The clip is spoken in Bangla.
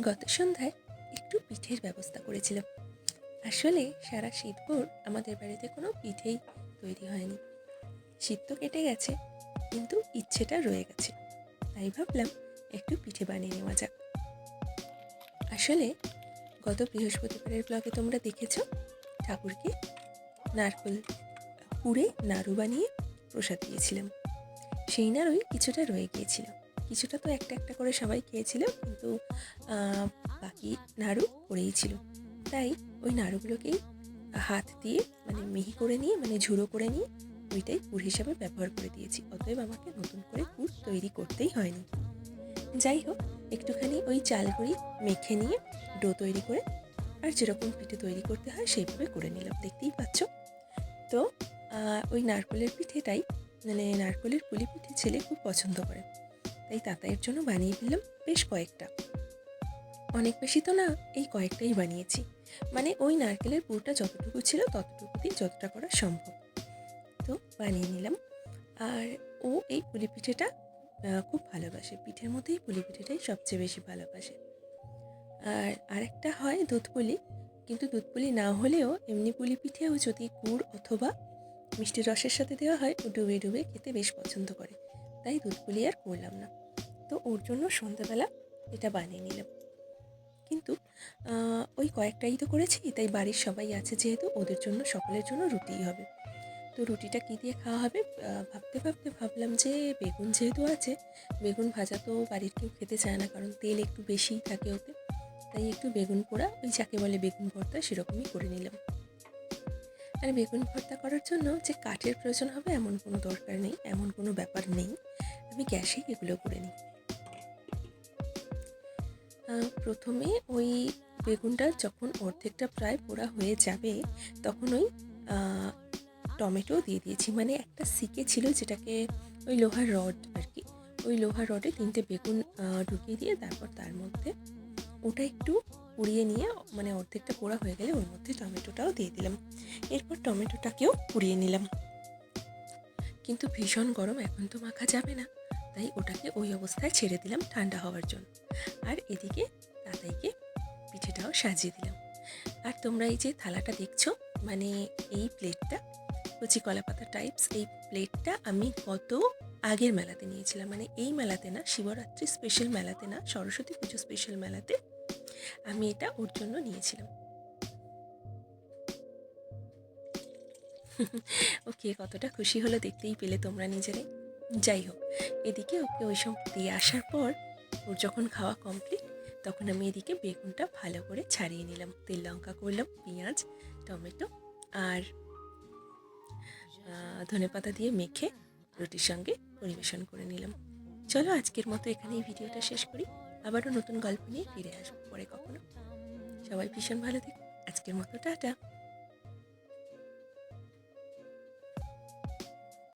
গত সন্ধ্যায় একটু পিঠের ব্যবস্থা করেছিলাম। আসলে সারা শীতভর আমাদের বাড়িতে কোনো পিঠেই তৈরি হয়নি। শীত তো কেটে গেছে, কিন্তু ইচ্ছেটা রয়ে গেছে। তাই ভাবলাম একটু পিঠে বানিয়ে নেওয়া যাক। আসলে গত বৃহস্পতিবারের ব্লগে তোমরা দেখেছ ঠাকুরকে নারকেল পুড়ে নাড়ু বানিয়ে প্রসাদ দিয়েছিলাম। সেই নাড়ুই কিছুটা রয়ে গিয়েছিল। কিছুটা তো একটা একটা করে সবাই খেয়েছিল, কিন্তু বাকি নাড়ু পড়েই ছিল। তাই ওই নাড়ুগুলোকেই হাত দিয়ে মিহি করে নিয়ে ঝুড়ো করে নিয়ে ওইটাই পুর হিসাবে ব্যবহার করে দিয়েছি। অতএব আমাকে নতুন করে পুর তৈরি করতেই হয়নি। যাই হোক, একটুখানি ওই চালগুড়ি মেখে নিয়ে ডো তৈরি করে আর যেরকম পিঠে তৈরি করতে হয় সেইভাবে করে নিলাম, দেখতেই পাচ্ছ। তো ওই নারকেলের পিঠেটাই নারকেলের পুলি পিঠে ছেলে খুব পছন্দ করে, তাই তাতাইয়ের জন্য বানিয়ে ফেললাম বেশ কয়েকটা। অনেক বেশি তো না, এই কয়েকটাই বানিয়েছি। ওই নারকেলের পুরটা যতটুকু ছিল ততটুকুতেই যতটা করা সম্ভব। তো বানিয়ে নিলাম। আর ও এই পুলি পিঠেটা খুব ভালোবাসে, পিঠের মধ্যেই পুলি পিঠেটাই সবচেয়ে বেশি ভালোবাসে। আর আরেকটা হয় দুধ পুলি, কিন্তু দুধ পুলি না হলেও এমনি পুলি পিঠেও যদি গুড় অথবা মিষ্টির রসের সাথে দেওয়া হয় ও ডুবে ডুবে খেতে বেশ পছন্দ করে, তাই দুধ পুলি আর করলাম না। তো ওর জন্য সন্ধ্যাবেলা এটা বানিয়ে নিলাম। কিন্তু ওই কয়েকটাই তো করেছি, তাই বাড়ির সবাই আছে যেহেতু ওদের জন্য সকলের জন্য রুটিই হবে। তো রুটিটা কী দিয়ে খাওয়া হবে ভাবতে ভাবতে ভাবলাম যে বেগুন যেহেতু আছে, বেগুন ভাজা তো বাড়ির কেউ খেতে চায় না, কারণ তেল একটু বেশিই থাকে ওতে। তাই একটু বেগুন পোড়া, ওই যাকে বলে বেগুন ভর্তা, সেরকমই করে নিলাম। আর বেগুন ভর্তা করার জন্য যে কাঠের প্রয়োজন হবে এমন কোনো দরকার নেই, এমন কোনো ব্যাপার নেই, আমি গ্যাসেই এগুলো করে নিই। প্রথমে ওই বেগুনটা যখন অর্ধেকটা প্রায় পোড়া হয়ে যাবে তখন ওই টমেটো দিয়ে দিয়েছি। একটা সিকে ছিল যেটাকে ওই লোহার রড আর কি, ওই লোহার রডে 3টে বেগুন ঢুকিয়ে দিয়ে তারপর তার মধ্যে ওটা একটু পুড়িয়ে নিয়ে অর্ধেকটা পোড়া হয়ে গেলে ওর মধ্যে টমেটোটাও দিয়ে দিলাম। এরপর টমেটোটাকেও পুড়িয়ে নিলাম, কিন্তু ভীষণ গরম, এখন তো মাখা যাবে না, তাই ওটাকে ওই অবস্থায় ছেড়ে দিলাম ঠান্ডা হওয়ার জন্য। আর এদিকে তাতাইকে পিঠেটাও সাজিয়ে দিলাম। আর তোমরা এই যে থালাটা দেখছো, এই প্লেটটা কচি কলা পাতা টাইপস, এই প্লেটটা আমি গত আগের মেলাতে নিয়েছিলাম, এই মেলাতে না, শিবরাত্রি স্পেশাল মেলাতে না, সরস্বতী পুজো স্পেশাল মেলাতে আমি এটা ওর জন্য নিয়েছিলাম। ওকে কতটা খুশি হলো দেখতেই পেলে তোমরা নিজেরাই। যাই হোক, এদিকে ওকে ওই সব দিয়ে আসার পর ওর যখন খাওয়া কমপ্লিট, তখন আমি এদিকে বেগুনটা ভালো করে ছাড়িয়ে নিলাম, তেল লঙ্কা করলাম, পেঁয়াজ টমেটো আর ধনেপাতা দিয়ে মেখে রুটির সঙ্গে পরিবেশন করে নিলাম। চলো আজকের মতো এখানেই ভিডিওটা শেষ করি, আবারও নতুন গল্প নিয়ে ফিরে আসবো পরে কখনো। সবাই ভীষণ ভালো থেকো, আজকের মতো টাটা।